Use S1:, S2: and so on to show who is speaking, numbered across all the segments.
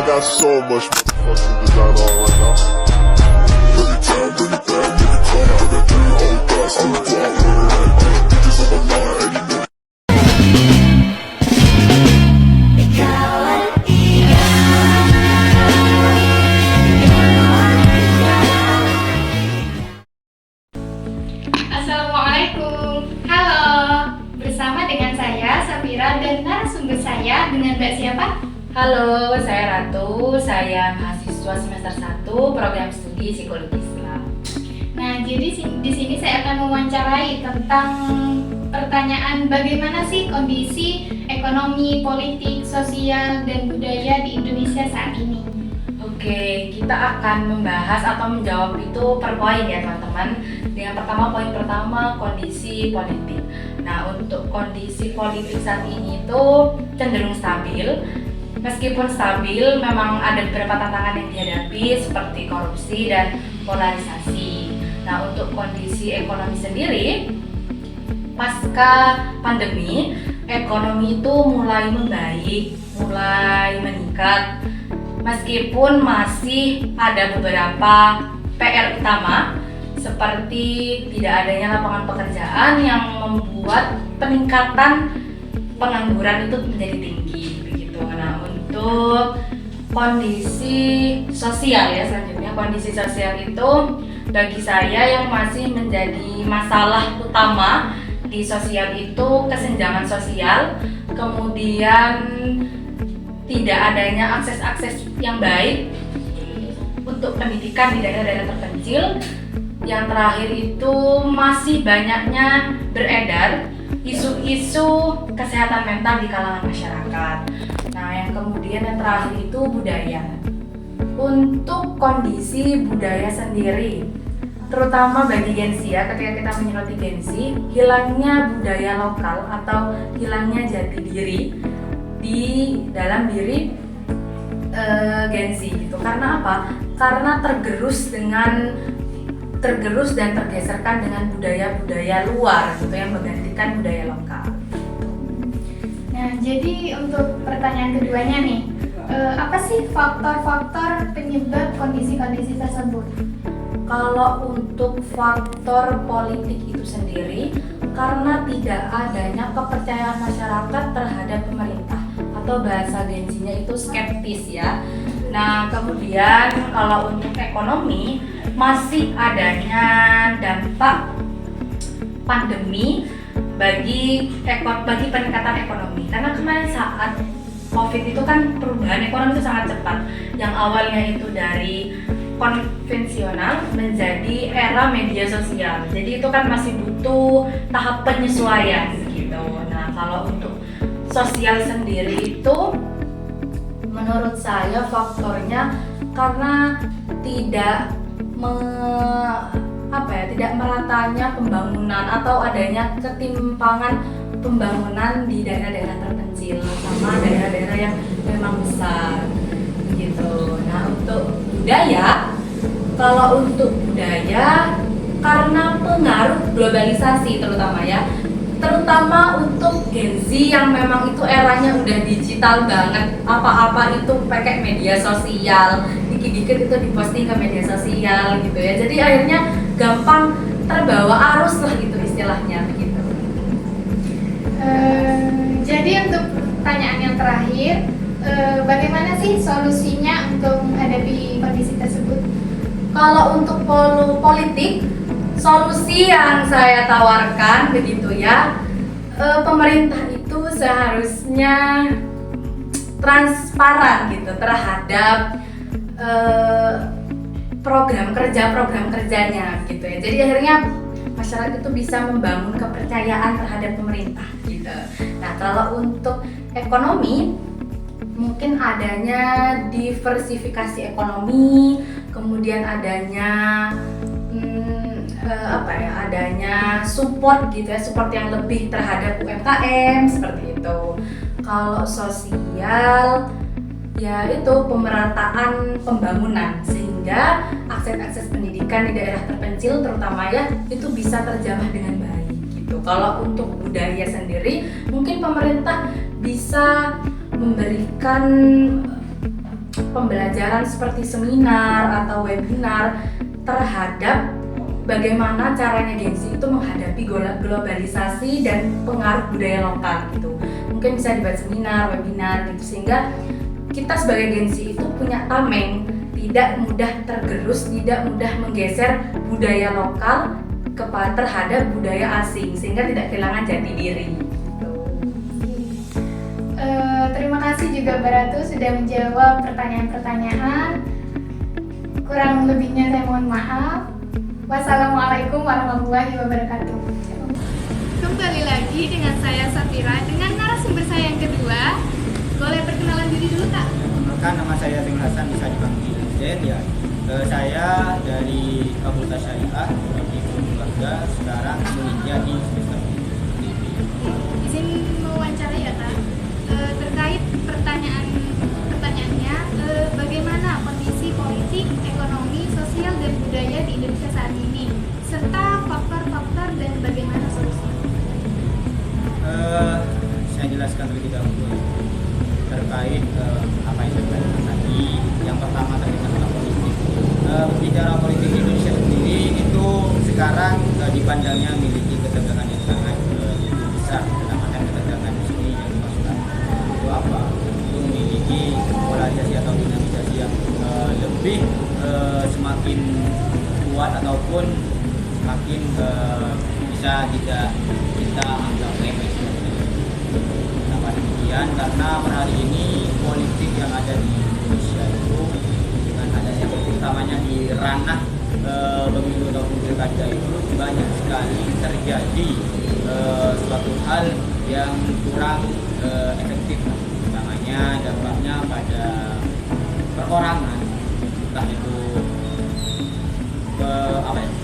S1: got so much fucking design on right now. Every time, bring it back, make it come out, got 3 old thoughts, I'm a block with it like bitches on my line, and you know.
S2: Assalamualaikum, halo. Bersama dengan saya Safira dan narasumber saya dengan Mbak siapa?
S3: Halo, saya Ratu. Saya mahasiswa semester 1 program studi psikologi Islam.
S2: Nah, jadi di sini saya akan mewawancarai tentang pertanyaan bagaimana sih kondisi ekonomi, politik, sosial, dan budaya di Indonesia saat ini.
S3: Oke, kita akan membahas atau menjawab itu per poin ya teman-teman. Yang pertama, poin pertama, kondisi politik. Nah, untuk kondisi politik saat ini itu cenderung stabil. Meskipun stabil, memang ada beberapa tantangan yang dihadapi seperti korupsi dan polarisasi. Nah, untuk kondisi ekonomi sendiri, pasca pandemi, ekonomi itu mulai membaik, mulai meningkat. Meskipun masih ada beberapa PR utama seperti tidak adanya lapangan pekerjaan yang membuat peningkatan pengangguran itu menjadi tinggi begitu. Nah, untuk kondisi sosial ya selanjutnya, kondisi sosial itu bagi saya yang masih menjadi masalah utama di sosial itu kesenjangan sosial, kemudian tidak adanya akses-akses yang baik untuk pendidikan di daerah-daerah terpencil. Yang terakhir itu masih banyaknya beredar isu-isu kesehatan mental di kalangan masyarakat. Nah, yang kemudian yang terakhir itu budaya. Untuk kondisi budaya sendiri, terutama bagi Gen Z ya, ketika kita menyoroti Gen Z, hilangnya budaya lokal atau hilangnya jati diri di dalam diri Gen Z gitu. Karena apa? Karena tergerus dan tergeserkan dengan budaya-budaya luar gitu yang menggantikan budaya lokal.
S2: Nah, jadi untuk pertanyaan keduanya nih, apa sih faktor-faktor penyebab kondisi-kondisi tersebut?
S3: Kalau untuk faktor politik itu sendiri, karena tidak adanya kepercayaan masyarakat terhadap pemerintah atau bahasa Gen Z-nya itu skeptis ya. Nah, kemudian kalau untuk ekonomi, masih adanya dampak pandemi bagi peningkatan ekonomi. Karena kemarin saat COVID itu kan perubahan ekonomi itu sangat cepat. Yang awalnya itu dari konvensional menjadi era media sosial. Jadi itu kan masih butuh tahap penyesuaian gitu. Nah, kalau untuk sosial sendiri itu menurut saya faktornya karena tidak meratanya pembangunan atau adanya ketimpangan pembangunan di daerah-daerah terpencil sama daerah-daerah yang memang besar gitu. Nah, untuk budaya, kalau untuk budaya karena pengaruh globalisasi terutama untuk Gen Z yang memang itu eranya udah digital banget, apa-apa itu pakai media sosial, dikit-dikit itu diposting ke media sosial gitu ya. Jadi akhirnya gampang terbawa arus lah gitu istilahnya begitu.
S2: Jadi untuk pertanyaan yang terakhir, bagaimana sih solusinya untuk menghadapi kondisi tersebut?
S3: Kalau untuk politik, solusi yang saya tawarkan begitu ya, pemerintah itu seharusnya transparan gitu terhadap program kerjanya gitu ya. Jadi akhirnya masyarakat itu bisa membangun kepercayaan terhadap pemerintah gitu. Nah, kalau untuk ekonomi mungkin adanya diversifikasi ekonomi, kemudian adanya adanya support gitu ya, support yang lebih terhadap UMKM seperti itu. Kalau sosial ya itu pemerataan pembangunan sehingga akses pendidikan di daerah terpencil terutama ya itu bisa terjamah dengan baik gitu. Kalau untuk budaya sendiri mungkin pemerintah bisa memberikan pembelajaran seperti seminar atau webinar terhadap bagaimana caranya Gen Z itu menghadapi globalisasi dan pengaruh budaya lokal gitu. Mungkin bisa dibuat seminar, webinar gitu, sehingga kita sebagai Gen Z itu punya tameng, tidak mudah tergerus, tidak mudah menggeser budaya lokal terhadap budaya asing, sehingga tidak kehilangan jati diri.
S2: Terima kasih juga Mbak Ratu sudah menjawab pertanyaan-pertanyaan. Kurang lebihnya saya mohon maaf. Wassalamualaikum warahmatullahi wabarakatuh. Kembali lagi dengan saya Safira dengan narasumber saya yang kedua. Boleh perkenalan diri dulu tak?
S4: Nama saya Beng Hasan, bisa dipanggil Zen ya. Saya dari Fakultas Syariah di Keluarga, sekarang menginjak di semester 3.
S2: Izin mewawancara ya Kak. Terkait pertanyaannya, bagaimana kondisi politik, ekonomi, sosial dan budaya di Indonesia saat ini, serta faktor-faktor dan bagaimana solusinya?
S4: Saya jelaskan terlebih dahulu terkait apa yang saya katakan tadi. Yang pertama terkait masalah politik. Bicara politik di Indonesia sendiri itu sekarang dipandangnya memiliki ketegangan yang sangat besar. Dalam ketegangan di sini yang dimaksudkan itu apa? Itu memiliki polarisasi atau dinamisasi yang lebih semakin kuat ataupun semakin bisa tidak kita anggap remeh. Kenapa demikian? Karena per hari ini politik yang ada di Indonesia itu dengan adanya utamanya di ranah pemilu atau pilkada itu banyak sekali terjadi suatu hal yang kurang efektif, utamanya dampaknya pada perorangan, entah itu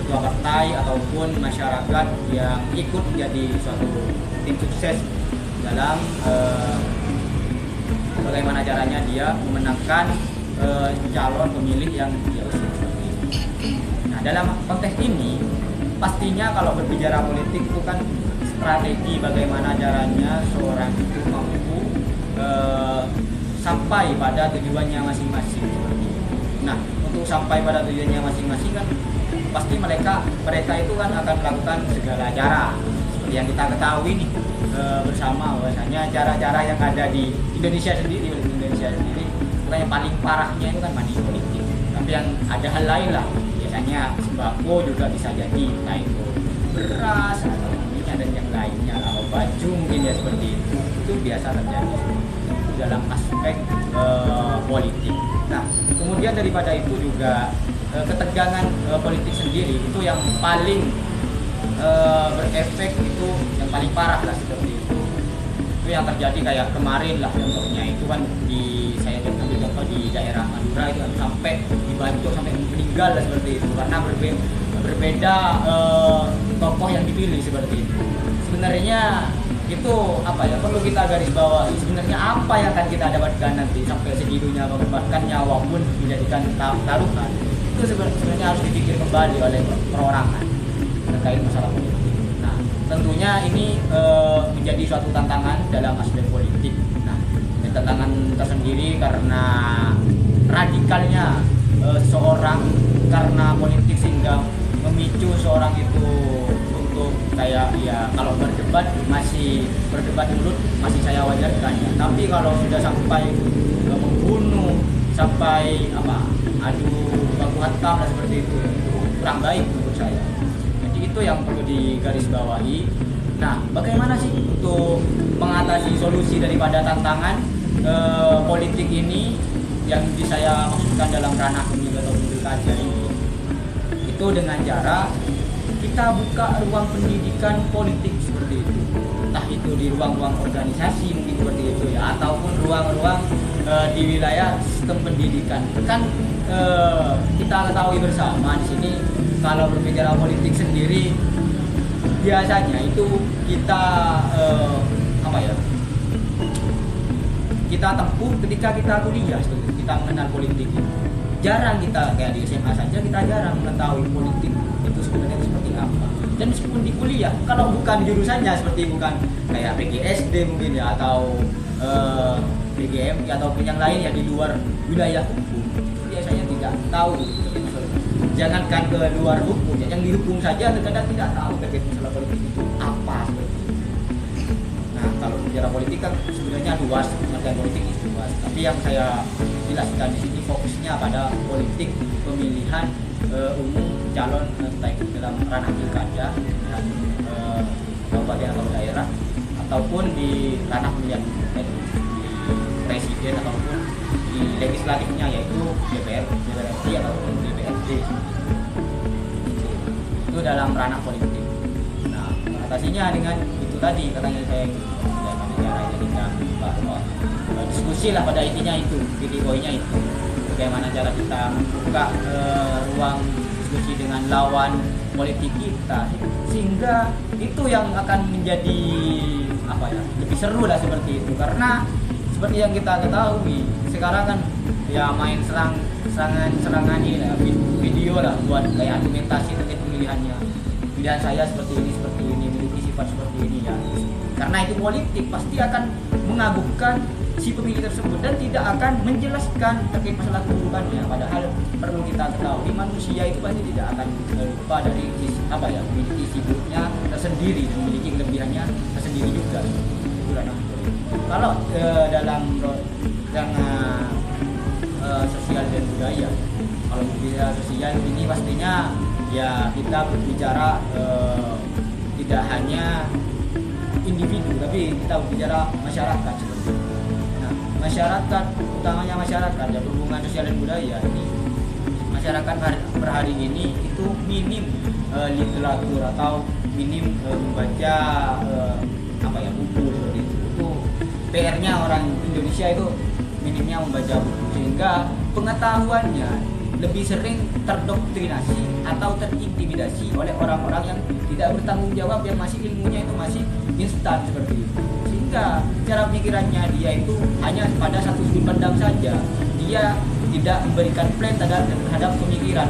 S4: ketua partai ataupun masyarakat yang ikut menjadi suatu tim sukses dalam bagaimana caranya dia memenangkan calon pemilih yang dia usung. Nah, dalam konteks ini pastinya kalau berbicara politik itu kan strategi bagaimana caranya seorang itu mampu sampai pada tujuannya masing-masing. Nah, untuk sampai pada tujuannya masing-masing kan pasti mereka itu kan akan melakukan segala cara seperti yang kita ketahui nih bersama bahwasanya cara-cara yang ada di Indonesia sendiri bukan yang paling parahnya itu kan money politik, tapi yang ada hal lain lah, biasanya sembako juga bisa jadi, entah itu beras atau minyak dan yang lainnya lah, baju mungkin ya seperti itu biasa terjadi dalam aspek politik. Nah, kemudian daripada itu juga ketegangan politik sendiri itu yang paling berefek itu yang paling parah lah seperti itu yang terjadi kayak kemarin lah contohnya itu kan saya ambil contoh di daerah Madura itu kan sampai dibantu sampai meninggal lah seperti itu karena berbeda tokoh yang dipilih seperti itu. Sebenarnya itu apa ya, perlu kita garis bawahi sebenarnya apa yang akan kita dapatkan nanti sampai segitunya mengorbankan nyawa pun dijadikan taruhan. Itu sebenarnya harus dipikir kembali oleh perorangan terkait masalah politik. Nah, tentunya ini menjadi suatu tantangan dalam aspek politik. Nah, tantangan tersendiri karena radikalnya seorang karena politik sehingga memicu seorang itu untuk kayak ya kalau berdebat mulut masih saya wajarkan ya. Tapi kalau sudah sampai membunuh sampai adu baku hantam dan seperti itu kurang baik menurut saya. Jadi itu yang perlu digarisbawahi. Nah, bagaimana sih untuk mengatasi solusi daripada tantangan politik ini yang saya maksudkan dalam ranah pemilu atau pilkada ini? Itu dengan cara kita buka ruang pendidikan politik seperti itu. Entah itu di ruang-ruang organisasi mungkin seperti itu ya, ataupun ruang-ruang di wilayah sistem pendidikan. Kan kita ketahui bersama di sini kalau berbicara politik sendiri biasanya itu kita kita tempuh ketika kita kuliah, kita mengenal politik. Jarang kita kayak di SMA saja kita jarang mengetahui politik itu sebenarnya seperti apa. Dan meskipun di kuliah, kalau bukan jurusannya seperti bukan kayak PGSD mungkin ya atau PGS UGM ataupun yang lain yang di luar wilayah hukum biasanya tidak tahu terkait masalah. Jangankan ke luar hukum, yang di hukum saja terkadang tidak tahu terkait masalah politik itu apa seperti itu. Nah, kalau bicara politik kan sebenarnya luas, pengertian politik itu luas. Tapi yang saya jelaskan di sini fokusnya pada politik pemilihan umum calon entah itu dalam ranah pilkada dan kabupaten atau daerah ataupun di ranah pemilihan di presiden ataupun di legislatifnya yaitu DPR, DPRD ataupun DPRD. Itu dalam ranah politik. Nah, mengatasinya dengan itu tadi katanya saya bagaimana caranya kita diskusi lah pada intinya itu, titik poinnya itu. Bagaimana cara kita membuka ruang diskusi dengan lawan politik kita sehingga itu yang akan menjadi apa ya, lebih seru lah seperti itu. Karena seperti yang kita ketahui sekarang kan ya main serangan ini lah, video lah buat kayak argumentasi terkait pilihan saya seperti ini memiliki sifat seperti ini ya. Karena itu politik pasti akan mengagumkan si pemilih tersebut dan tidak akan menjelaskan terkait masalah keburukannya. Padahal perlu kita ketahui manusia itu pasti tidak akan lupa dari apa ya, memiliki sifatnya tersendiri dan memiliki kelebihannya tersendiri juga. Kalau dalam sosial dan budaya, kalau bicara sosial ini pastinya ya kita berbicara tidak hanya individu tapi kita berbicara masyarakat seperti itu. Nah, masyarakat utamanya masyarakat ya, berhubungan sosial dan budaya ini masyarakat per hari ini itu minim literatur atau minim membaca apa ya, buku seperti itu. Itu PR-nya orang Indonesia itu minimnya membaca buku sehingga pengetahuannya lebih sering terdoktrinasi atau terintimidasi oleh orang-orang yang tidak bertanggung jawab, yang masih ilmunya itu masih instan seperti itu. Sehingga cara pikirannya dia itu hanya pada satu sudut pandang saja. Dia tidak memberikan plan terhadap pemikiran.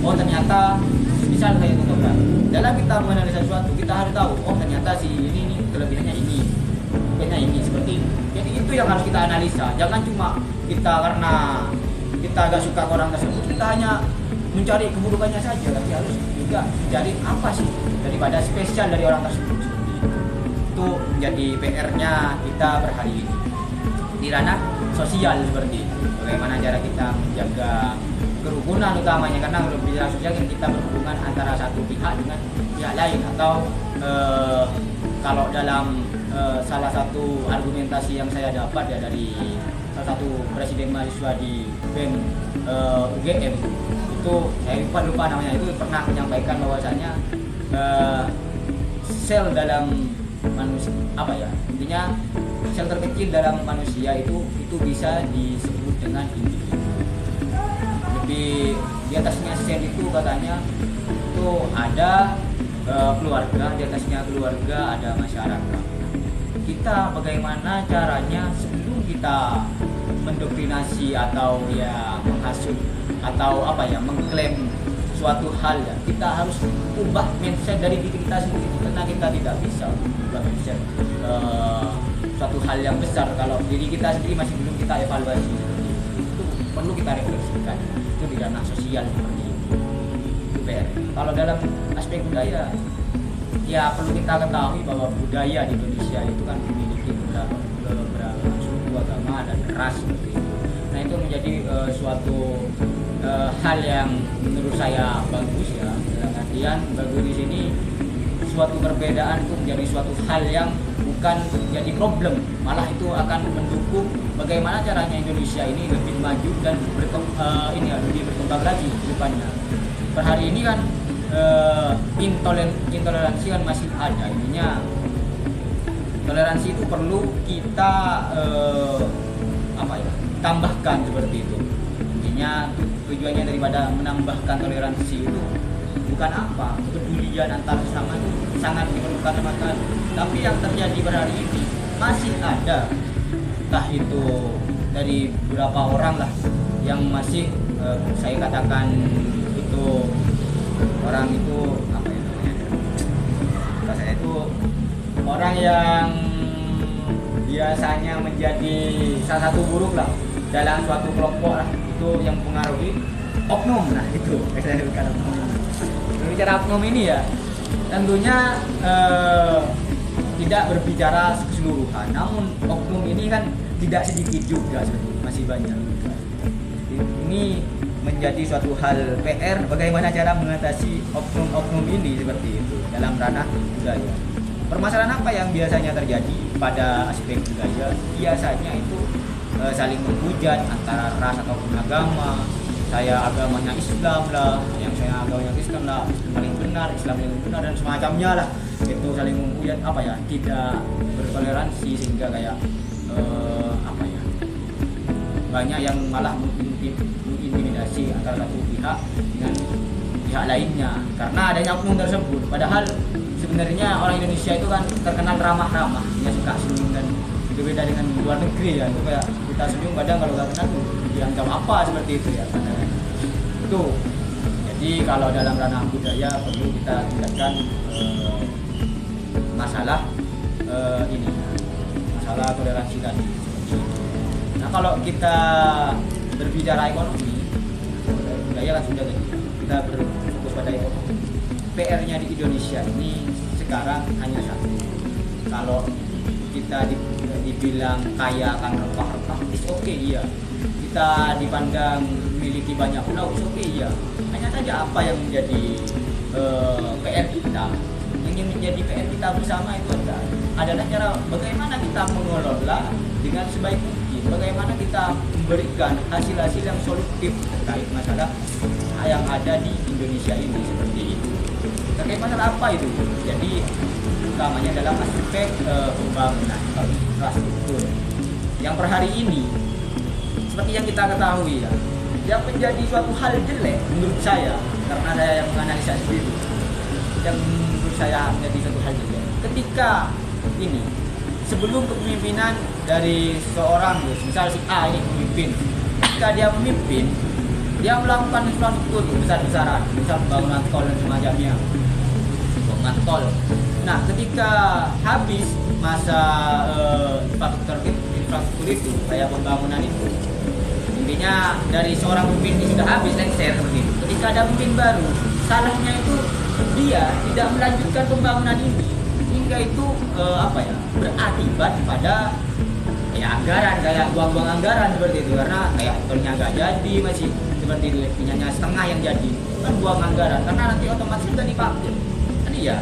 S4: Oh ternyata misal saya contohkan, dalam kita menganalisa sesuatu kita harus tahu, oh ternyata si ini kelebihannya ini seperti ini. Jadi itu yang harus kita analisa. Jangan cuma kita karena kita agak suka orang tersebut kita hanya mencari keburukannya saja, tapi harus juga mencari apa sih daripada spesial dari orang tersebut. Itu menjadi PR-nya kita berhari ini di ranah sosial seperti itu. Bagaimana cara kita menjaga kerukunan utamanya, karena berbicara sosial kita berhubungan antara satu pihak dengan pihak lain atau kalau dalam salah satu argumentasi yang saya dapat ya dari salah satu presiden mahasiswa di BEM UGM itu, saya lupa namanya, itu pernah menyampaikan bahwasanya sel dalam manusia apa ya, intinya sel terkecil dalam manusia itu bisa disebut dengan individu. Lebih di atasnya sel itu katanya itu ada keluarga, di atasnya keluarga ada masyarakat. Kita bagaimana caranya sebelum kita mendoktrinasi atau ya menghasut atau apa ya mengklaim suatu hal ya, kita harus ubah mindset dari diri kita sendiri, karena kita tidak bisa ubah mindset suatu hal yang besar kalau diri kita sendiri masih belum kita evaluasi. Itu perlu kita refleksikan. Itu di ranah sosial seperti itu. Itu PR. Kalau dalam aspek budaya ya perlu kita ketahui bahwa budaya di Indonesia itu kan memiliki beberapa suku, agama dan ras seperti itu. Nah itu menjadi suatu hal yang menurut saya bagus ya, dalam artian bagus di sini suatu perbedaan itu menjadi suatu hal yang bukan jadi problem, malah itu akan mendukung bagaimana caranya Indonesia ini lebih maju dan lebih berkembang lagi ke depannya. Per hari ini kan intoleransi kan masih ada. Intinya toleransi itu perlu kita tambahkan seperti itu. Intinya tujuannya daripada menambahkan toleransi itu bukan apa, kepedulian antar sesama itu sangat diperlukan teman-teman. Tapi yang terjadi pada hari ini masih ada, entah itu dari beberapa orang lah yang masih saya katakan itu orang itu apa ya namanya? Saya itu orang yang biasanya menjadi salah satu buruk lah dalam suatu kelompok lah, itu yang mempengaruhi oknum. Nah itu saya bukan oknum. Berbicara oknum ini ya tentunya tidak berbicara keseluruhan, namun oknum ini kan tidak sedikit juga, masih banyak. Ini menjadi suatu hal PR bagaimana cara mengatasi oknum-oknum ini seperti itu dalam ranah budaya. Permasalahan apa yang biasanya terjadi pada aspek budaya? Biasanya itu saling menghujat antara ras ataupun agama. Saya agamanya Islam lah, yang saya agamanya Kristen lah, Islam paling benar, Islam yang benar, dan semacamnya lah. Itu saling menghujat, apa ya, tidak bertoleransi, sehingga kayak apa ya, banyak yang malah mengintimidasi antara satu pihak dengan pihak lainnya karena adanya oknum tersebut. Padahal sebenarnya orang Indonesia itu kan terkenal ramah-ramah, dia suka senyum, dan berbeda dengan luar negeri ya, itu kayak kita senyum kadang kalau nggak kenal dianggap apa seperti itu ya. Itu jadi kalau dalam ranah budaya perlu kita tingkatkan masalah ini, masalah toleransi tadi seperti itu. Nah kalau kita berbicara ekonomi, budaya kan sudah tadi kita berfokus pada ekonomi. PR-nya di Indonesia ini sekarang hanya satu. Kalau kita dibilang kaya akan rempah-rempah, it's okay iya. Kita dipandang memiliki banyak pulau, it's okay iya. Hanya saja apa yang menjadi PR kita, yang menjadi PR kita bersama itu adalah cara bagaimana kita mengelola dengan sebaik mungkin, bagaimana kita memberikan hasil-hasil yang solutif terkait masalah yang ada di Indonesia ini seperti itu. Terkait masalah apa itu? Jadi utamanya dalam aspek pembangunan infrastruktur yang per hari ini seperti yang kita ketahui ya, yang menjadi suatu hal jelek menurut saya, karena saya yang menganalisa sendiri, yang menurut saya menjadi suatu hal jelek ketika ini sebelum kepemimpinan dari seorang, misal si A ini pemimpin, ketika dia memimpin, dia melakukan infrastruktur besar-besaran, misal pembangunan tol dan semacamnya, pembangunan tol. Nah, ketika habis masa infrastruktur itu, kayak pembangunan itu, intinya dari seorang pemimpin sudah habis lengser seperti itu. Ketika ada pemimpin baru, salahnya itu dia tidak melanjutkan pembangunan ini, hingga itu berakibat pada anggaran, kayak buang-buang anggaran seperti itu, karena kayak tolnya nggak jadi, masih seperti itu, punyanya setengah yang jadi, kan buang anggaran karena nanti otomatis sudah dipakai. Jadi ya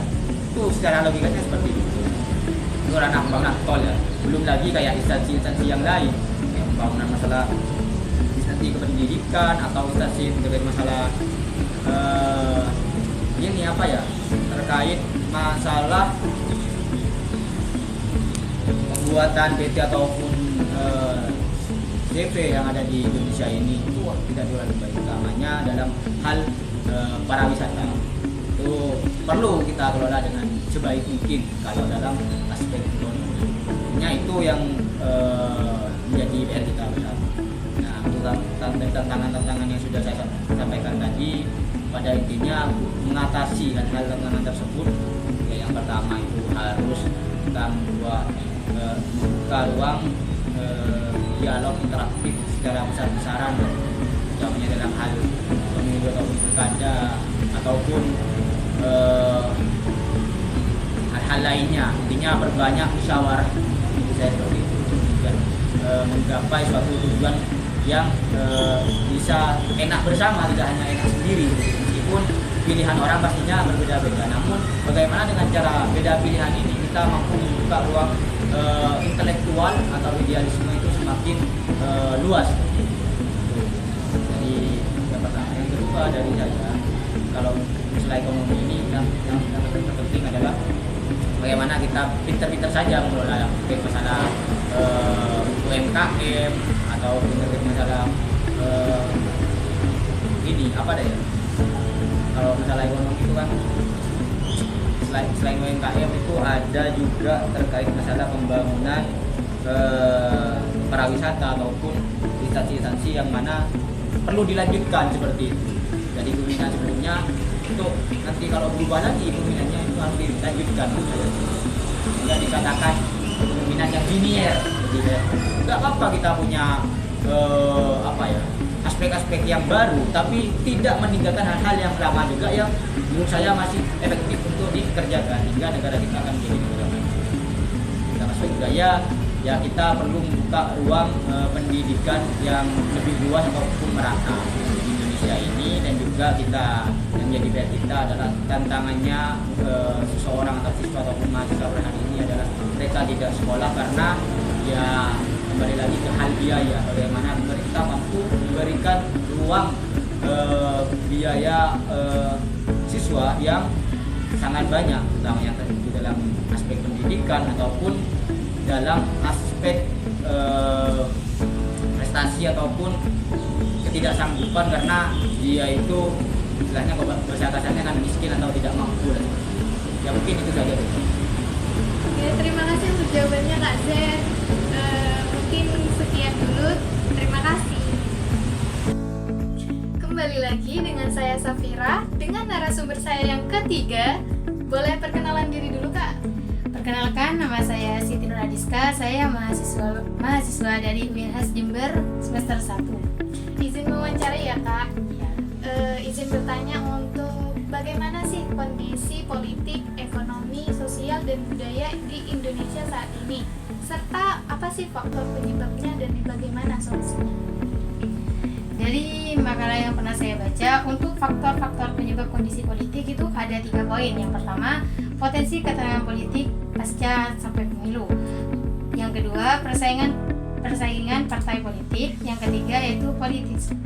S4: itu secara logikanya seperti itu. Itu ranah pembangunan tol ya. Belum lagi kayak instansi-instansi yang lain, kayak pembangunan masalah instansi kependidikan atau instansi terkait masalah terkait masalah pembuatan PT ataupun CV yang ada di Indonesia ini itu tidak dilakukan, utamanya dalam hal pariwisata. Itu perlu kita kelola dengan sebaik mungkin kalau dalam aspek ekonomi. Itu yang menjadi PR kita bersama. Nah, untuk tantangan-tantangan yang sudah saya sampaikan tadi, pada intinya mengatasi hal-hal tantangan tersebut. Yang pertama itu harus kita membuka ruang dialog interaktif secara besar-besaran, utamanya dalam hal pemilu atau pilkada ataupun hal-hal lainnya. Intinya perbanyak musyawarah, saya seperti itu, dan menggapai suatu tujuan yang bisa enak bersama, tidak hanya enak sendiri. Meskipun pilihan orang pastinya berbeda-beda, namun bagaimana dengan cara beda pilihan ini kita mampu membuka ruang intelektual atau idealisme itu semakin luas. Jadi yang pertama, yang kedua dari saya, kalau masalah ekonomi ini yang terpenting adalah bagaimana kita pintar-pintar saja mengelola masalah UMKM atau masalah kalau masalah ekonomi itu kan selain UMKM itu ada juga terkait masalah pembangunan pariwisata ataupun instansi-instansi yang mana perlu dilanjutkan seperti itu. Jadi pembinaan sebelumnya untuk nanti kalau berubah lagi pembinaannya itu harus dilanjutkan. Tidak dikatakan kepemimpinan yang linear. Jadi nggak apa-apa kita punya aspek-aspek yang baru, tapi tidak meninggalkan hal-hal yang lama juga yang menurut saya masih efektif untuk dikerjakan hingga negara kita akan menjadi negara maju. Dalam aspek budaya, ya kita perlu membuka ruang pendidikan yang lebih luas ataupun merata di Indonesia ini, dan juga kita yang menjadi PR kita adalah tantangannya seseorang atau siswa ataupun mahasiswa pada hari ini adalah mereka tidak sekolah karena ya kembali lagi ke hal biaya, bagaimana pemerintah mampu memberikan ruang biaya siswa yang sangat banyak, utamanya di dalam aspek pendidikan ataupun dalam aspek prestasi ataupun ketidaksanggupan karena dia itu istilahnya bahasa kasarnya kan miskin atau tidak mampu. Ya mungkin itu saja.
S2: Oke, terima kasih untuk jawabannya Kak Z. Mungkin sekian dulu, terima kasih. Kembali lagi dengan saya Safira, dengan narasumber saya yang ketiga. Boleh perkenalan diri dulu Kak?
S5: Perkenalkan, nama saya Siti Nur Adiska, saya mahasiswa dari UINHAS Jember semester 1.
S2: Izin mewawancarai ya Kak. Izin bertanya untuk bagaimana sih kondisi politik, ekonomi, sosial, dan budaya di Indonesia saat ini? Serta apa sih faktor penyebabnya dan bagaimana solusinya?
S5: Dari makalah yang pernah saya baca, untuk faktor-faktor penyebab kondisi politik itu ada 3 poin. Yang pertama, potensi ketegangan politik pasca sampai pemilu. Yang kedua, persaingan partai politik. Yang ketiga yaitu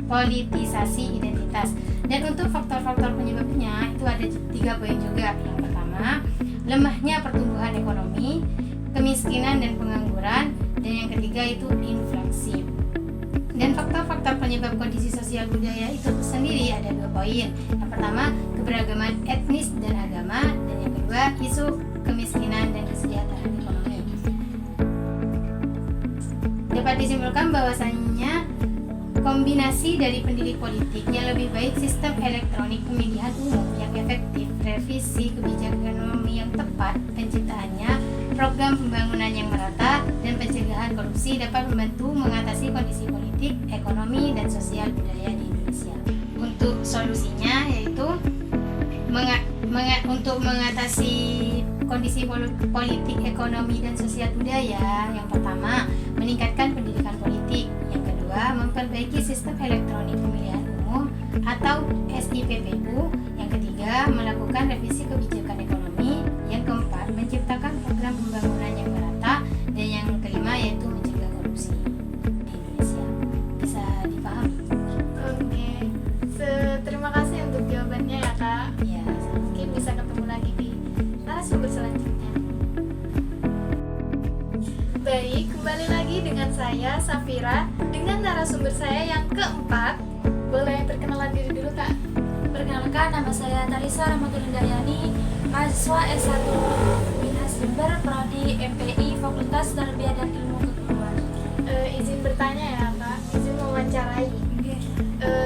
S5: politisasi identitas. Dan untuk faktor-faktor penyebabnya itu ada 3 poin juga. Yang pertama, lemahnya pertumbuhan ekonomi, kemiskinan dan pengangguran, dan yang ketiga itu inflasi. Dan faktor-faktor penyebab kondisi sosial budaya itu sendiri ada 2 poin. Yang pertama, keberagaman etnis dan agama, dan yang kedua isu kemiskinan dan kesejahteraan ekonomi. Dapat disimpulkan bahwasannya kombinasi dari pendidik politik yang lebih baik, sistem elektronik pemilihan umum yang efektif, revisi kebijakan ekonomi yang tepat, penciptaannya, program pembangunan yang merata, dan pencegahan korupsi dapat membantu mengatasi kondisi politik, ekonomi, dan sosial budaya di Indonesia. Untuk solusinya yaitu untuk mengatasi kondisi politik, ekonomi, dan sosial budaya, yang pertama meningkatkan pendidikan politik, yang kedua memperbaiki sistem elektronik pemilihan umum atau SIPPU, yang ketiga melakukan revisi kebijakan ekonomi, yang keempat menciptakan program pembangunan yang merata, dan yang kelima yaitu mencegah korupsi di Indonesia. Bisa dipahami?
S2: Oke, terima kasih untuk jawabannya ya Kak.
S5: Ya,
S2: Mungkin bisa ketemu lagi di narasumber selanjutnya. Baik, kembali lagi dengan saya Safira dengan narasumber saya yang keempat. Boleh perkenalan diri dulu Kak?
S6: Perkenalkan, nama saya Tarisa Ramadhanindayani, mahasiswa S1 UINHAS Jember, Prodi MPI, Fakultas Tarbiyah dan Ilmu Keguruan.
S2: Izin bertanya ya Kak, izin mewawancarai.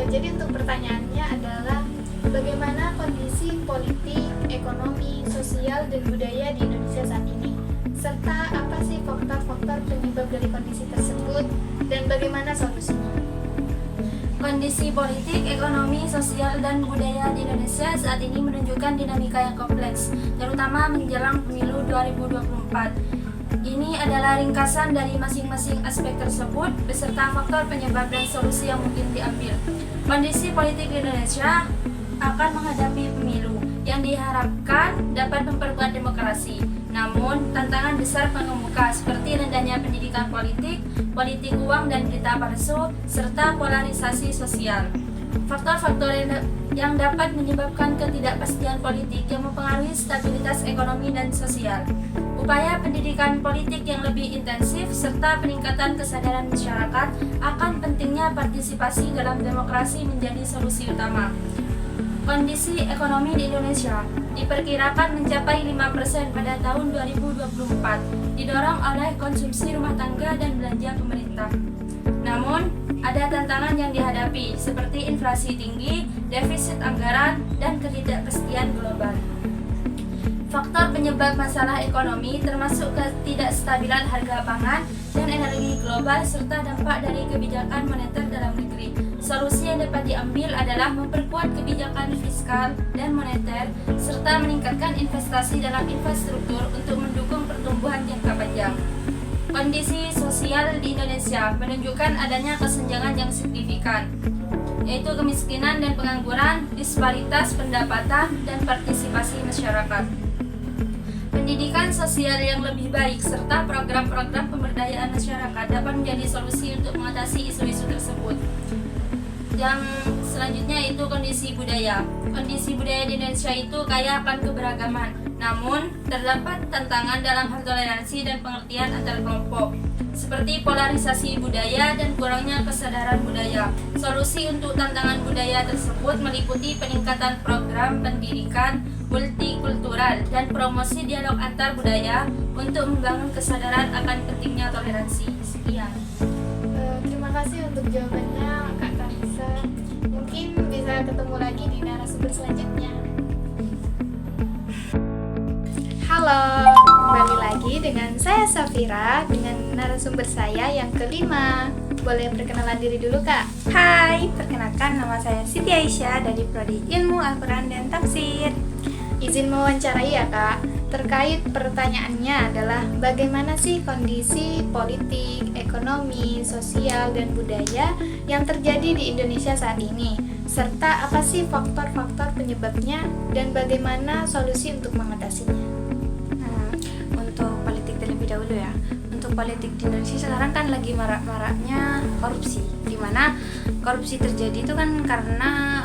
S2: Jadi untuk pertanyaannya adalah bagaimana kondisi politik, ekonomi, sosial, dan budaya di Indonesia saat ini? Serta apa sih faktor-faktor penyebab dari kondisi tersebut dan bagaimana solusinya?
S6: Kondisi politik, ekonomi, sosial, dan budaya di Indonesia saat ini menunjukkan dinamika yang kompleks, terutama menjelang pemilu 2024. Ini adalah ringkasan dari masing-masing aspek tersebut beserta faktor penyebab dan solusi yang mungkin diambil. Kondisi politik di Indonesia akan menghadapi pemilu yang diharapkan dapat memperkuat demokrasi. Namun, tantangan besar mengemuka seperti rendahnya pendidikan politik, politik uang dan berita palsu, serta polarisasi sosial. Faktor-faktor yang dapat menyebabkan ketidakpastian politik yang mempengaruhi stabilitas ekonomi dan sosial. Upaya pendidikan politik yang lebih intensif serta peningkatan kesadaran masyarakat akan pentingnya partisipasi dalam demokrasi menjadi solusi utama. Kondisi ekonomi di Indonesia diperkirakan mencapai 5% pada tahun 2024, didorong oleh konsumsi rumah tangga dan belanja pemerintah. Namun, ada tantangan yang dihadapi seperti inflasi tinggi, defisit anggaran, dan ketidakpastian global. Faktor penyebab masalah ekonomi termasuk ketidakstabilan harga pangan dan energi global serta dampak dari kebijakan moneter dalam negeri. Solusi yang dapat diambil adalah memperkuat kebijakan fiskal dan moneter serta meningkatkan investasi dalam infrastruktur untuk mendukung pertumbuhan jangka panjang. Kondisi sosial di Indonesia menunjukkan adanya kesenjangan yang signifikan, yaitu kemiskinan dan pengangguran, disparitas pendapatan, dan partisipasi masyarakat. Pendidikan sosial yang lebih baik serta program-program pemberdayaan masyarakat dapat menjadi solusi untuk mengatasi isu-isu tersebut. Yang selanjutnya itu kondisi budaya. Kondisi budaya di Indonesia itu kaya akan keberagaman, namun terdapat tantangan dalam hal toleransi dan pengertian antar kelompok, seperti polarisasi budaya dan kurangnya kesadaran budaya. Solusi untuk tantangan budaya tersebut meliputi peningkatan program pendidikan multikultural dan promosi dialog antar budaya untuk membangun kesadaran akan pentingnya toleransi. Sekian.
S2: Terima kasih untuk jawabannya Kak Kanisa. Mungkin bisa ketemu lagi di narasumber selanjutnya. Halo, kembali lagi dengan saya Safira dengan narasumber saya yang kelima. Boleh perkenalan diri dulu Kak?
S7: Hai, perkenalkan nama saya Siti Aisyah dari Prodi Ilmu Al-Quran dan Tafsir.
S2: Izin mewawancarai ya Kak. Terkait pertanyaannya adalah bagaimana sih kondisi politik, ekonomi, sosial, dan budaya yang terjadi di Indonesia saat ini? Serta apa sih faktor-faktor penyebabnya dan bagaimana solusi untuk mengatasinya?
S7: Untuk politik terlebih dahulu ya. Untuk politik di Indonesia sekarang kan lagi marak-maraknya korupsi, di mana korupsi terjadi itu kan karena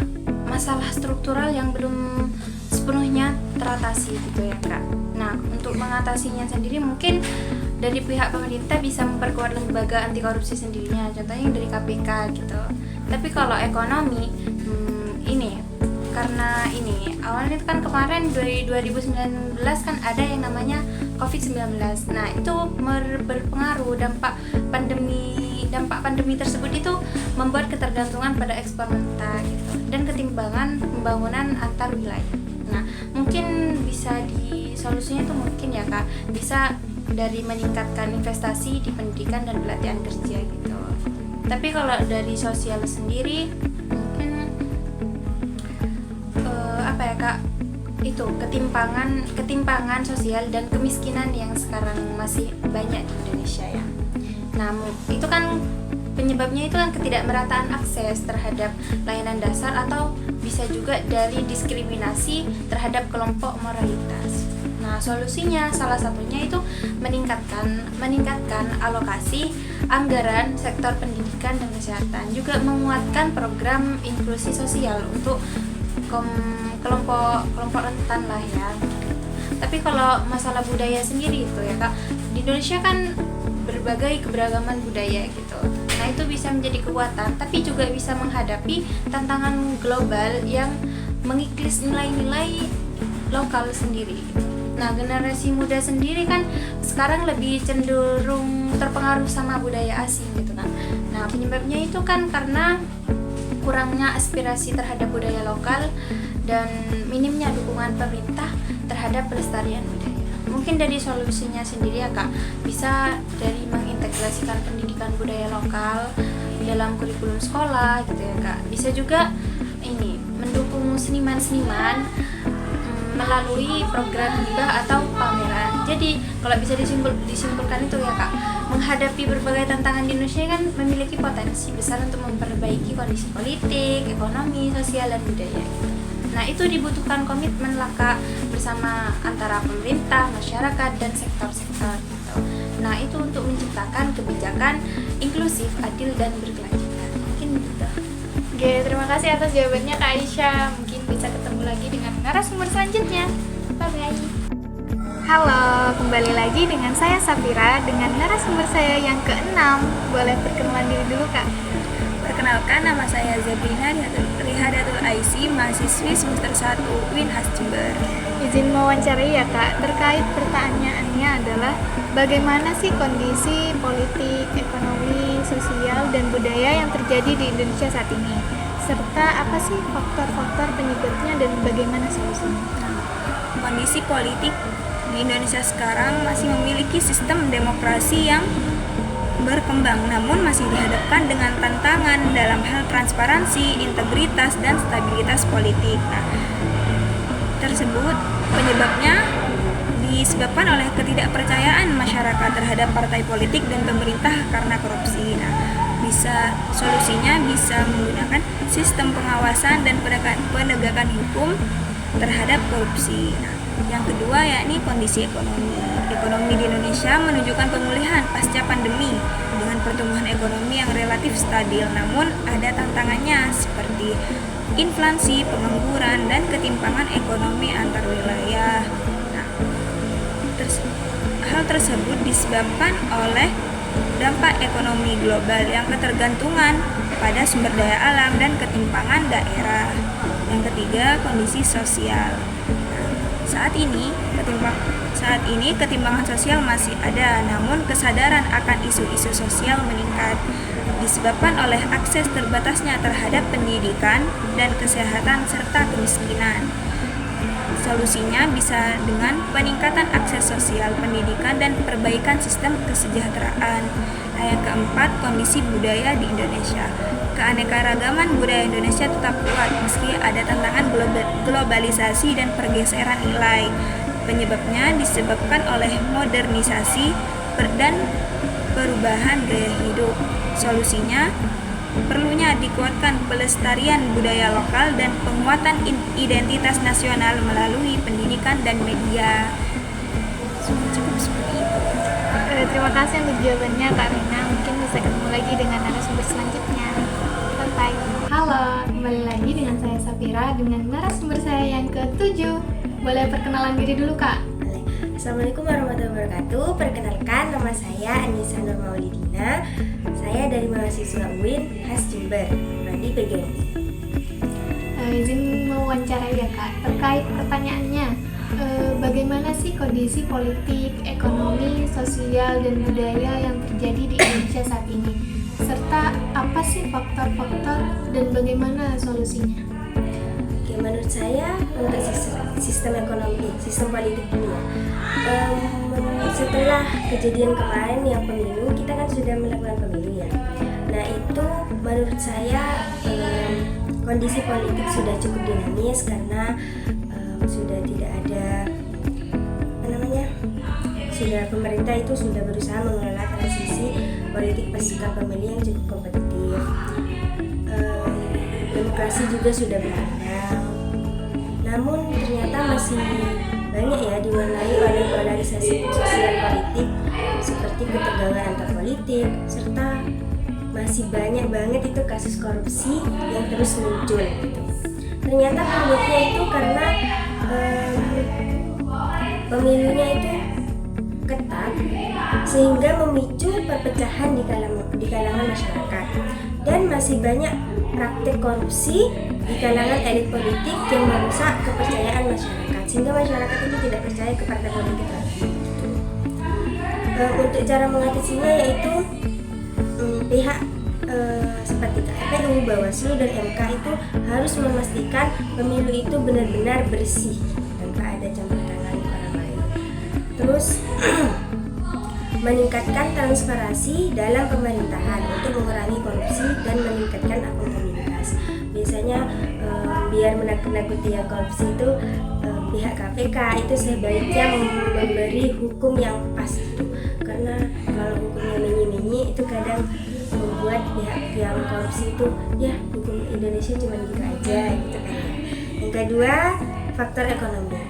S7: masalah struktural yang belum sepenuhnya teratasi gitu ya Kak. Nah, untuk mengatasinya sendiri mungkin dari pihak pemerintah bisa memperkuat lembaga anti korupsi sendirinya, contohnya yang dari KPK gitu. Tapi kalau ekonomi karena awalnya itu kan kemarin 2019 kan ada yang namanya COVID-19. Nah, itu berpengaruh dampak pandemi tersebut itu membuat ketergantungan pada ekspor mentah gitu dan ketimbangan pembangunan antar wilayah. Nah, mungkin bisa solusinya itu mungkin ya Kak, bisa dari meningkatkan investasi di pendidikan dan pelatihan kerja gitu. Tapi kalau dari sosial sendiri mungkin apa ya Kak, itu ketimpangan sosial dan kemiskinan yang sekarang masih banyak di Indonesia ya. Nah, itu kan penyebabnya itu kan ketidakmerataan akses terhadap layanan dasar atau bisa juga dari diskriminasi terhadap kelompok moralitas. Nah, solusinya salah satunya itu meningkatkan alokasi anggaran sektor pendidikan dan kesehatan, juga menguatkan program inklusi sosial untuk kelompok rentan lah ya. Tapi kalau masalah budaya sendiri itu ya Kak, di Indonesia kan berbagai keberagaman budaya gitu. Nah, itu bisa menjadi kekuatan, tapi juga bisa menghadapi tantangan global yang mengikis nilai-nilai lokal sendiri. Nah, generasi muda sendiri kan sekarang lebih cenderung terpengaruh sama budaya asing gitu kan. Nah, penyebabnya itu kan karena kurangnya aspirasi terhadap budaya lokal dan minimnya dukungan pemerintah terhadap pelestarian budaya. Mungkin dari solusinya sendiri ya Kak, bisa dari mengintegrasikan pendidikan budaya lokal dalam kurikulum sekolah gitu ya Kak. Bisa juga mendukung seniman-seniman melalui program hibah atau pameran. Jadi kalau bisa disimpulkan itu ya Kak, menghadapi berbagai tantangan di Indonesia kan memiliki potensi besar untuk memperbaiki kondisi politik, ekonomi, sosial, dan budaya. Nah, itu dibutuhkan komitmen lah Kak, bersama antara pemerintah, masyarakat, dan sektor-sektor gitu. Nah, itu untuk menciptakan kebijakan inklusif, adil, dan berkelanjutan. Mungkin gitu.
S2: Oke, terima kasih atas jawabannya Kak Aisyah. Mungkin bisa ketemu lagi dengan narasumber selanjutnya. Bye-bye. Halo, kembali lagi dengan saya Safira dengan narasumber saya yang ke-6. Boleh perkenalan diri dulu Kak?
S7: Perkenalkan, nama saya Zabrina Rihadatul Aisy, mahasiswi semester 1 UIN Jember.
S2: Izin mewawancarai ya Kak, terkait pertanyaannya adalah bagaimana sih kondisi politik, ekonomi, sosial, dan budaya yang terjadi di Indonesia saat ini? Serta apa sih faktor-faktor penyebabnya dan bagaimana solusinya?
S8: kondisi politik di Indonesia sekarang masih memiliki sistem demokrasi yang berkembang, namun masih dihadapkan dengan tantangan dalam hal transparansi, integritas, dan stabilitas politik. Nah, tersebut penyebabnya disebabkan oleh ketidakpercayaan masyarakat terhadap partai politik dan pemerintah karena korupsi. Nah, solusinya bisa menggunakan sistem pengawasan dan penegakan hukum terhadap korupsi. Nah, yang kedua yakni kondisi ekonomi. Ekonomi di Indonesia menunjukkan pemulihan pasca pandemi dengan pertumbuhan ekonomi yang relatif stabil, namun ada tantangannya seperti inflasi, pengangguran, dan ketimpangan ekonomi antar wilayah. Nah, hal tersebut disebabkan oleh dampak ekonomi global yang ketergantungan pada sumber daya alam dan ketimpangan daerah. Yang ketiga, kondisi sosial. Saat ini ketimpangan sosial masih ada, namun kesadaran akan isu-isu sosial meningkat disebabkan oleh akses terbatasnya terhadap pendidikan dan kesehatan serta kemiskinan. Solusinya bisa dengan peningkatan akses sosial, pendidikan, dan perbaikan sistem kesejahteraan. Nah, yang keempat, kondisi budaya di Indonesia. Keanekaragaman budaya Indonesia tetap kuat meski ada tantangan globalisasi dan pergeseran nilai. Penyebabnya disebabkan oleh modernisasi dan perubahan gaya hidup. Solusinya perlunya dikuatkan pelestarian budaya lokal dan penguatan identitas nasional melalui pendidikan dan media. Cukup seperti itu.
S2: Terima kasih untuk jawabannya Kak Rina. Mungkin bisa ketemu lagi dengan narasumber selanjutnya. Bye. Halo, kembali lagi dengan saya Safira dengan narasumber saya yang ke-7. Boleh perkenalan diri dulu Kak?
S9: Assalamualaikum warahmatullahi wabarakatuh. Perkenalkan, nama saya Anissa Nur Maulidina. Saya dari mahasiswa UIN khas Jember, prodi PGN.
S2: Izin mewawancarai ya Kak, terkait pertanyaannya, bagaimana sih kondisi politik, ekonomi, sosial, dan budaya yang terjadi di Indonesia saat ini? Serta apa sih faktor-faktor dan bagaimana solusinya?
S9: Oke, menurut saya untuk sistem ekonomi, sistem politik dulu ya. Setelah kejadian kemarin yang pemilu, kita kan sudah melakukan pemilu ya. Nah itu menurut saya kondisi politik sudah cukup dinamis karena sudah tidak ada sudah pemerintah itu sudah berusaha mengelola transisi politik pasca pemilu yang cukup kompetitif. Demokrasi juga sudah berkembang. Namun ternyata masih banyak ya diwarnai oleh polarisasi sosial politik seperti ketegangan antar politik, serta masih banyak banget itu kasus korupsi yang terus muncul gitu. Ternyata penyebabnya itu karena pemilunya itu ketat sehingga memicu perpecahan di kalangan masyarakat, dan masih banyak praktik korupsi di kalangan elit politik yang merusak kepercayaan masyarakat sehingga masyarakat itu tidak percaya ke partai politik lagi. Untuk cara mengatasinya yaitu pihak seperti KPU, Bawaslu, dan MK itu harus memastikan pemilu itu benar-benar bersih tanpa ada campur tangan orang lain. Terus meningkatkan transparansi dalam pemerintahan untuk mengurangi korupsi dan meningkatkan akuntabilitas. Biasanya biar menakut-nakuti yang korupsi itu pihak KPK itu sebaiknya memberi hukum yang pas gitu. Karena kalau hukumnya menyi-menyi itu kadang membuat pihak yang korupsi itu ya hukum Indonesia cuma gitu aja gitu kan ya. Yang kedua, faktor ekonomi.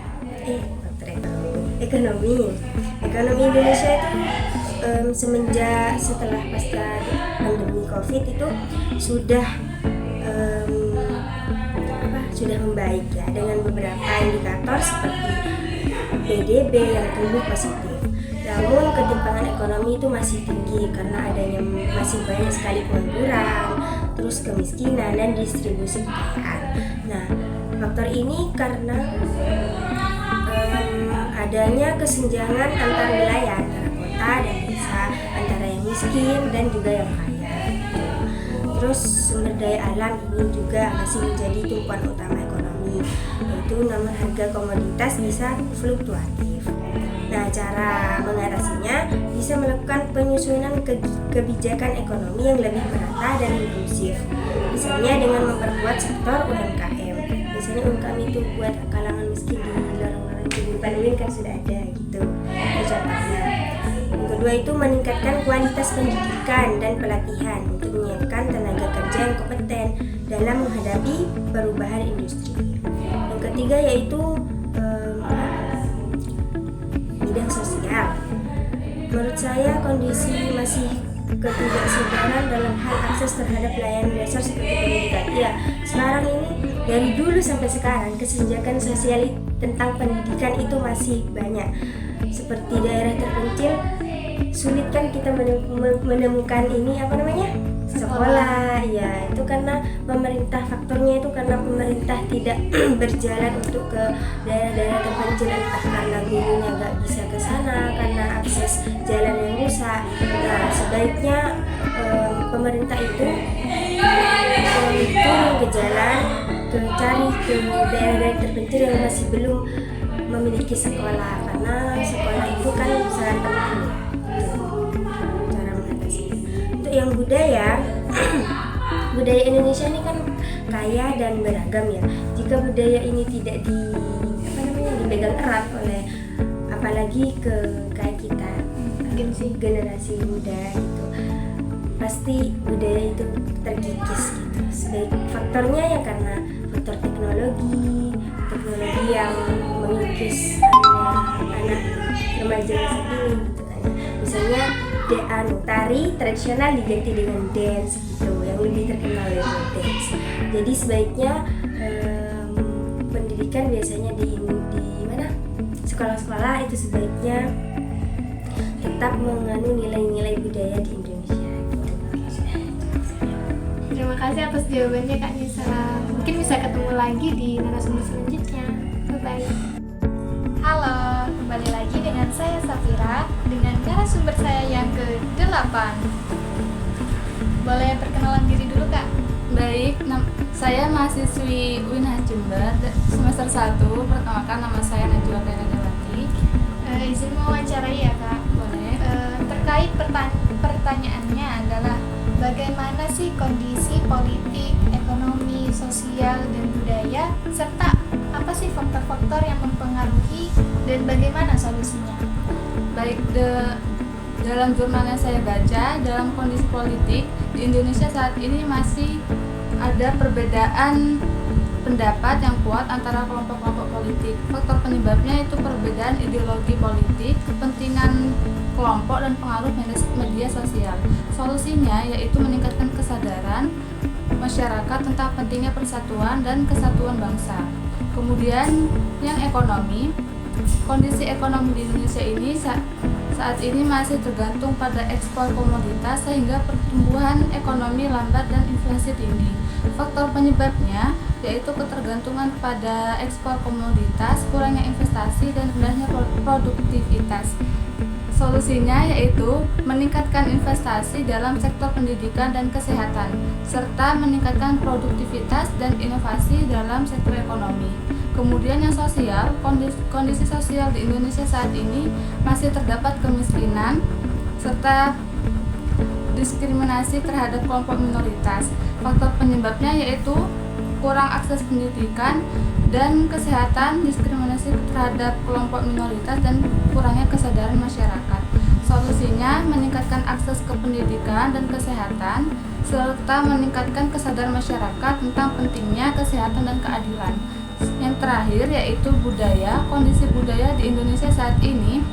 S9: Ekonomi Indonesia itu setelah pasca pandemi Covid itu sudah membaik ya, dengan beberapa indikator seperti PDB yang tumbuh positif. Namun ketimpangan ekonomi itu masih tinggi karena adanya masih banyak sekali pengangguran, terus kemiskinan dan distribusi kekayaan. Nah, faktor ini karena adanya kesenjangan antar wilayah, antara kota dan desa, antara yang miskin dan juga yang kaya. Terus sumber daya alam ini juga masih menjadi tumpuan utama ekonomi. ekonomi, yaitu namun harga komoditas bisa fluktuatif. Nah, cara mengatasinya bisa melakukan penyusunan kebijakan ekonomi yang lebih merata dan inklusif. Misalnya dengan memperkuat sektor UMKM. Biasanya UMKM itu buat kalangan miskin di lorong-lorong kehidupan UIN kan sudah ada gitu. Itu contohnya. Yang kedua itu meningkatkan kualitas pendidikan dan pelatihan untuk menyiapkan tenaga kerja yang kompeten dalam menghadapi perubahan industri. Yang ketiga yaitu bidang sosial. Menurut saya kondisi masih ketidaksedaran dalam hal akses terhadap layanan dasar seperti pendidikan. Iya, sekarang ini dari dulu sampai sekarang kesenjangan sosial tentang pendidikan itu masih banyak. Seperti daerah terpencil, sulit kan kita menemukan ini sekolah. Ya, itu karena pemerintah, faktornya itu karena pemerintah tidak berjalan untuk ke daerah-daerah terpencil, entah karena gurunya nggak bisa ke sana, karena akses jalan yang rusak. Nah, sebaiknya pemerintah itu turun ke jalan, cari ke daerah-daerah terpencil yang masih belum memiliki sekolah, karena sekolah itu kan sangat penting. Cara mengatasi untuk yang budaya budaya Indonesia ini kan kaya dan beragam ya. Jika budaya ini tidak dipegang erat oleh apalagi ke kayak kita generasi muda gitu, pasti budaya itu terkikis gitu. Sebaik faktornya ya karena faktor teknologi yang mengikis anak remaja saat ini gitu kan. Misalnya tari tradisional diganti dengan dance gitu, yang lebih terkenal yaitu dance. Jadi sebaiknya pendidikan biasanya di sekolah-sekolah itu sebaiknya tetap mengandung nilai-nilai budaya di Indonesia gitu.
S2: Terima kasih atas jawabannya Kak Nisa. Mungkin bisa ketemu lagi di narasumber selanjutnya. Bye-bye. Halo, kembali lagi dengan saya Safira dengan narasumber saya yang ke-8. Boleh perkenalan diri dulu Kak?
S3: Baik, saya mahasiswi UIN Jember semester 1. Perkenalkan, nama saya Najwa Kairagawati.
S2: Izin mewawancarai ya Kak?
S3: Boleh.
S2: Terkait pertanyaannya adalah bagaimana sih kondisi politik, ekonomi, sosial, dan budaya, serta apa sih faktor-faktor yang mempengaruhi dan bagaimana solusinya?
S3: Baik, dalam jurnal yang saya baca, dalam kondisi politik di Indonesia saat ini masih ada perbedaan pendapat yang kuat antara kelompok-kelompok politik. Faktor penyebabnya itu perbedaan ideologi politik, kepentingan kelompok, dan pengaruh media sosial. Solusinya yaitu meningkatkan kesadaran masyarakat tentang pentingnya persatuan dan kesatuan bangsa. Kemudian yang ekonomi, kondisi ekonomi di Indonesia ini saat ini masih tergantung pada ekspor komoditas sehingga pertumbuhan ekonomi lambat dan inflasi tinggi. Faktor penyebabnya yaitu ketergantungan pada ekspor komoditas, kurangnya investasi, dan rendahnya produktivitas. Solusinya yaitu meningkatkan investasi dalam sektor pendidikan dan kesehatan, serta meningkatkan produktivitas dan inovasi dalam sektor ekonomi. Kemudian yang sosial, kondisi sosial di Indonesia saat ini masih terdapat kemiskinan, serta diskriminasi terhadap kelompok minoritas. Faktor penyebabnya yaitu kurang akses pendidikan dan kesehatan, diskriminasi terhadap kelompok minoritas, dan kurangnya kesadaran masyarakat. Solusinya meningkatkan akses ke pendidikan dan kesehatan, serta meningkatkan kesadaran masyarakat tentang pentingnya kesehatan dan keadilan. Yang terakhir yaitu budaya. Kondisi budaya di Indonesia saat ini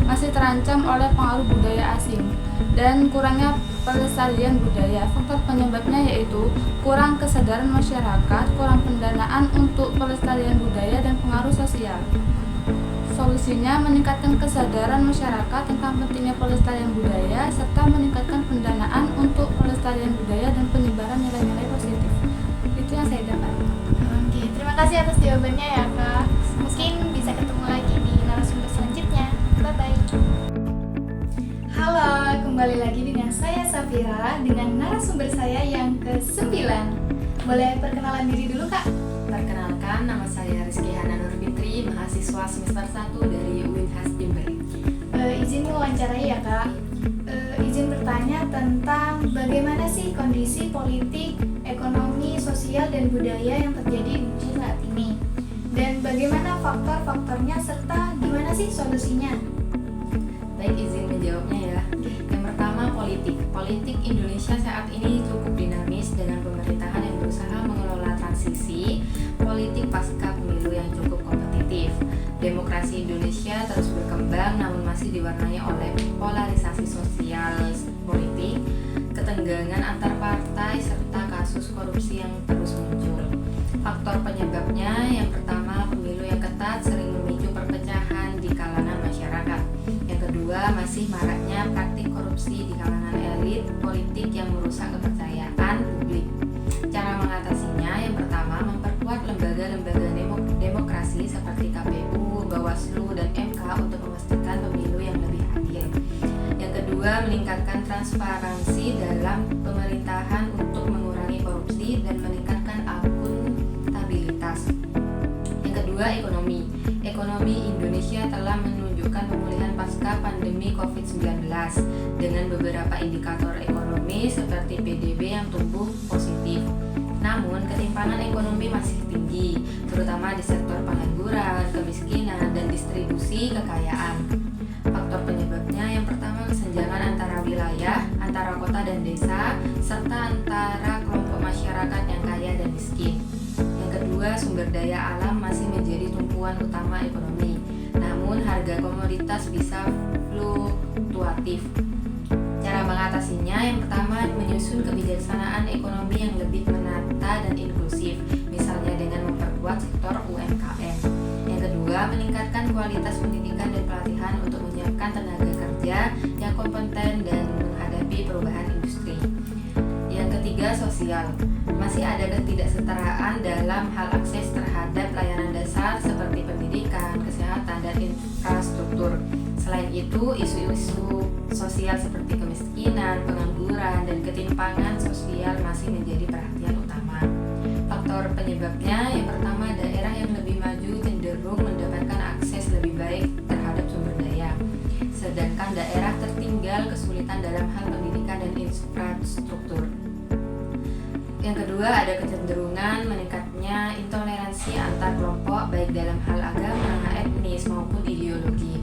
S3: masih terancam oleh pengaruh budaya asing dan kurangnya pelestarian budaya. Faktor penyebabnya yaitu kurang kesadaran masyarakat, kurang pendanaan untuk pelestarian budaya, dan pengaruh sosial. Solusinya meningkatkan kesadaran masyarakat tentang pentingnya pelestarian budaya, serta meningkatkan pendanaan untuk pelestarian budaya dan penyebaran nilai-nilai positif. Itu yang saya dapat.
S2: Oke, terima kasih atas jawabannya ya Kak. Mungkin bisa ketemu lagi di narasumber selanjutnya. Bye-bye. Halo, kembali lagi dengan saya Safira dengan narasumber saya yang ke-9. Boleh perkenalan diri dulu Kak?
S10: Perkenalkan, nama saya Rizky Hana Nur Fitri, mahasiswa semester 1 dari UINHAS Jember.
S2: Izin mewawancarai ya Kak. Izin bertanya tentang bagaimana sih kondisi politik, ekonomi, sosial, dan budaya yang terjadi di Indonesia saat ini. Dan bagaimana faktor-faktornya serta gimana sih solusinya?
S10: Baik, izin menjawabnya ya. Yang pertama, politik. Politik Indonesia saat ini cukup dinamis dengan pemerintahan yang berusaha mengelola transisi politik pasca pemilu yang cukup kompetitif. Demokrasi Indonesia terus berkembang namun masih diwarnai oleh polarisasi sosial politik, ketegangan antar partai, serta kasus korupsi yang terus muncul. Faktor penyebabnya yang pertama, pemilu yang ketat sering memicu perpecahan di kalangan masyarakat. Yang kedua, masih maraknya praktik korupsi di kalangan elit politik yang merusak kepercayaan publik. Cara mengatasinya yang pertama, memperkuat lembaga-lembaga demokrasi seperti KPU, Bawaslu, dan MK untuk memastikan pemilu yang lebih adil. Yang kedua, meningkatkan transparansi dalam pemerintahan untuk mengurangi korupsi dan meningkatkan akuntabilitas. Yang kedua, ekonomi. Ekonomi Indonesia telah menunjukkan pemulihan pasca pandemi COVID-19 dengan beberapa indikator ekonomi seperti PDB yang tumbuh positif. Namun, ketimpangan ekonomi masih tinggi, terutama di sektor pengangguran, kemiskinan, dan distribusi kekayaan. Faktor penyebabnya yang pertama, kesenjangan antara wilayah, antara kota dan desa, serta antara kelompok masyarakat yang kaya dan miskin. Yang kedua, sumber daya alam masih menjadi tumpuan utama ekonomi, namun harga komoditas bisa fluktuatif. Cara mengatasinya yang pertama, menyusun kebijaksanaan ekonomi yang lebih menata dan inklusif, misalnya dengan memperkuat sektor UMKM. Yang kedua, meningkatkan kualitas pendidikan dan pelatihan untuk menyiapkan tenaga kerja yang kompeten dan menghadapi perubahan industri. Yang ketiga, sosial. Masih ada ketidaksetaraan dalam hal akses terhadap layanan dasar seperti pendidikan, kesehatan, dan infrastruktur. Selain itu, isu-isu sosial seperti kemiskinan, pengangguran, dan ketimpangan sosial masih menjadi perhatian utama. Faktor penyebabnya yang pertama, daerah yang lebih maju cenderung mendapatkan akses lebih baik terhadap sumber daya, sedangkan daerah tertinggal kesulitan dalam hal pendidikan dan infrastruktur. Yang kedua, ada kecenderungan meningkatnya intoleransi antar kelompok baik dalam hal agama, etnis, maupun ideologi.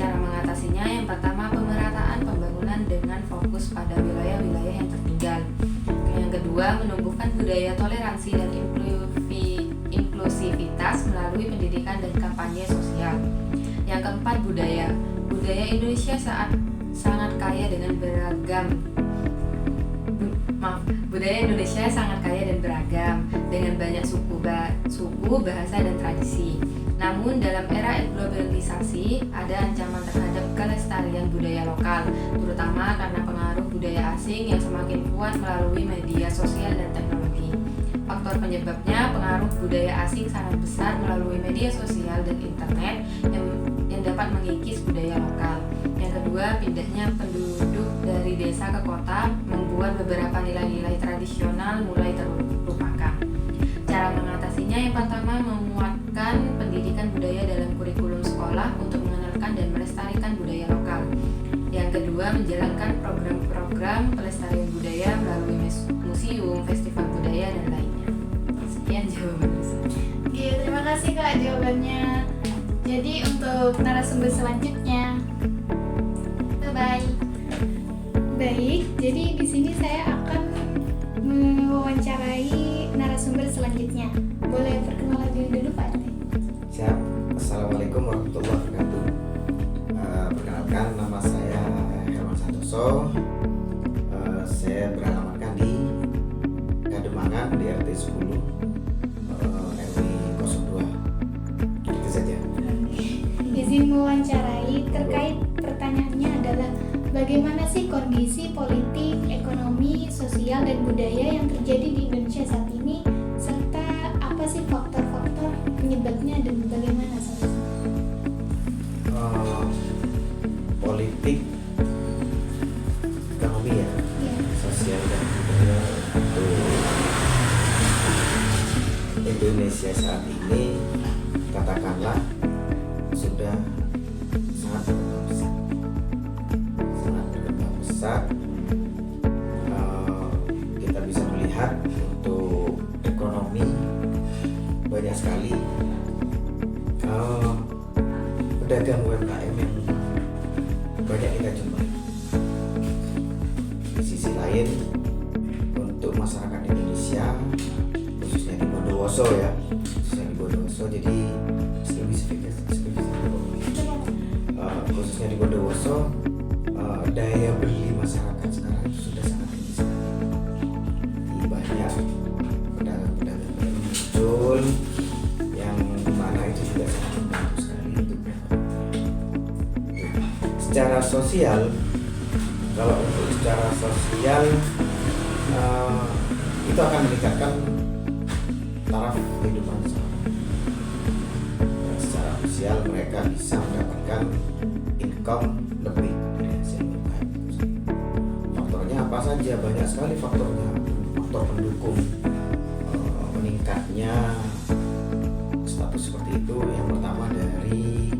S10: Cara mengatasinya yang pertama, pemerataan pembangunan dengan fokus pada wilayah-wilayah yang tertinggal. Yang kedua, menumbuhkan budaya toleransi dan inklusivitas melalui pendidikan dan kampanye sosial. Yang keempat, budaya. Budaya Indonesia sangat kaya dengan Budaya Indonesia sangat kaya dan beragam dengan banyak suku, bahasa, dan tradisi. Namun dalam era globalisasi ada ancaman terhadap kelestarian budaya lokal, terutama karena pengaruh budaya asing yang semakin kuat melalui media sosial dan teknologi. Faktor penyebabnya, pengaruh budaya asing sangat besar melalui media sosial dan internet yang dapat mengikis budaya lokal. Yang kedua, pindahnya penduduk dari desa ke kota membuat beberapa nilai-nilai tradisional mulai terlupakan. Cara mengatasinya yang pertama, menguatkan pendidikan budaya dalam kurikulum sekolah untuk mengenalkan dan melestarikan budaya lokal. Yang kedua, menjalankan program-program pelestarian budaya melalui museum, festival budaya, dan lainnya. Sekian jawaban saya.
S2: Oke, terima kasih Kak jawabannya. Jadi untuk narasumber selanjutnya, bye-bye. Baik, jadi di sini saya akan mewawancarai narasumber selanjutnya. Boleh perkenalan diri dulu Pak RT?
S11: Siap. Assalamualaikum warahmatullahi wabarakatuh. Perkenalkan, nama saya Herman Santoso. Saya beralamatkan di Kademangan di RT 10 RW 02. Itu saja.
S2: Izin mewawancarai, terkait pertanyaannya adalah bagaimana sih kondisi politik, ekonomi, sosial, dan budaya yang terjadi di Indonesia saat ini, serta apa sih faktor-faktor penyebabnya dan bagaimana solusinya?
S11: Politik, ekonomi ya, sosial dan budaya itu Indonesia saat ini katakanlah sudah sangat berkembang pesat. Kita bisa melihat untuk ekonomi banyak sekali pedagang UMKM yang banyak kita jumpai. Di sisi lain, untuk masyarakat Indonesia, khususnya di Bondowoso ya, jadi khususnya di Bondowoso, daya beli masyarakat sekarang sudah sangat tinggi sekali. Banyak pedagang-pedagang baru muncul yang dimana itu juga sangat membantu sekali untuk secara sosial. Kalau untuk secara sosial itu akan meningkatkan taraf kehidupan seseorang. Secara sosial mereka bisa mendapatkan income lebih dari hasil UMKM. Faktornya apa saja? Banyak sekali faktornya. Faktor pendukung meningkatnya status seperti itu. Yang pertama dari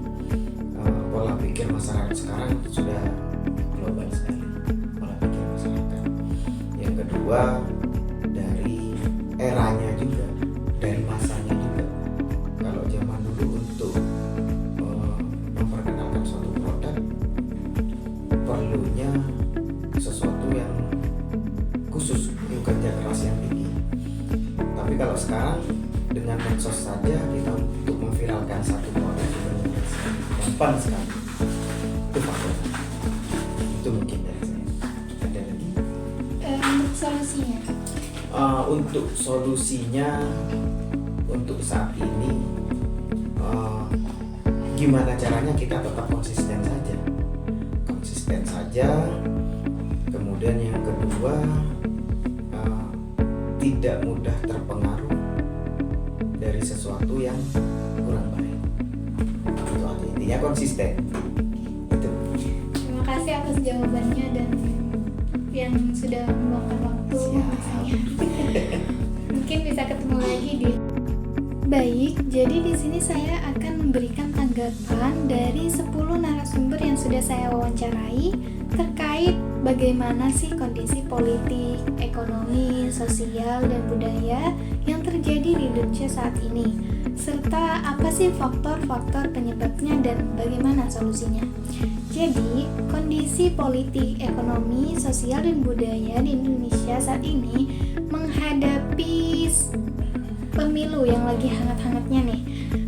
S11: pola pikir masyarakat sekarang sudah global sekali, pola pikir masyarakat. Yang kedua dari eranya juga, dari masanya juga. Kalau zaman dulu untuk memperkenalkan suatu produk perlunya sesuatu yang khusus, kerja keras yang tinggi. Tapi kalau sekarang dengan medsos saja kita untuk memviralkan satu produk sudah gampang sekali. Itu faktor. Itu mungkin dari saya. Ada lagi?
S2: Untuk solusinya?
S11: Untuk solusinya untuk saat ini gimana caranya kita tetap konsisten saja. Kemudian yang kedua, tidak mudah terpengaruh dari sesuatu yang kurang baik. Itu aja, intinya konsisten. Itu.
S2: Terima kasih atas jawabannya dan yang sudah meluangkan waktu saya. Mungkin bisa ketemu lagi di. Baik, jadi di sini saya akan memberikan tanggapan dari 10 narasumber yang sudah saya wawancarai terkait bagaimana sih kondisi politik, ekonomi, sosial, dan budaya yang terjadi di Indonesia saat ini, serta apa sih faktor-faktor penyebabnya dan bagaimana solusinya. Jadi, kondisi politik, ekonomi, sosial, dan budaya di Indonesia saat ini menghadapi pemilu yang lagi hangat-hangatnya nih.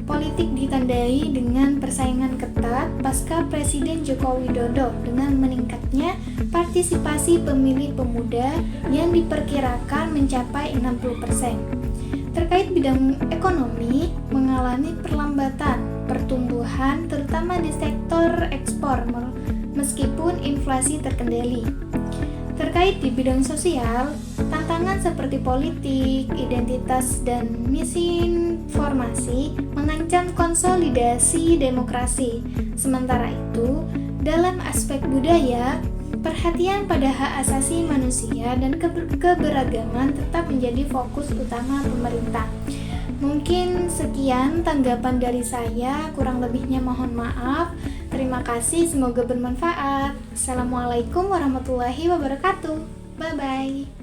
S2: Politik ditandai dengan persaingan ketat pasca Presiden Joko Widodo dengan meningkatnya partisipasi pemilih pemuda yang diperkirakan mencapai 60%. Terkait bidang ekonomi, mengalami perlambatan pertumbuhan terutama di sektor ekspor meskipun inflasi terkendali. Terkait di bidang sosial, tantangan seperti politik, identitas, dan misinformasi mengancam konsolidasi demokrasi. Sementara itu, dalam aspek budaya, perhatian pada hak asasi manusia dan keberagaman tetap menjadi fokus utama pemerintah. Mungkin sekian tanggapan dari saya, kurang lebihnya mohon maaf. Terima kasih, semoga bermanfaat. Assalamualaikum warahmatullahi wabarakatuh. Bye-bye.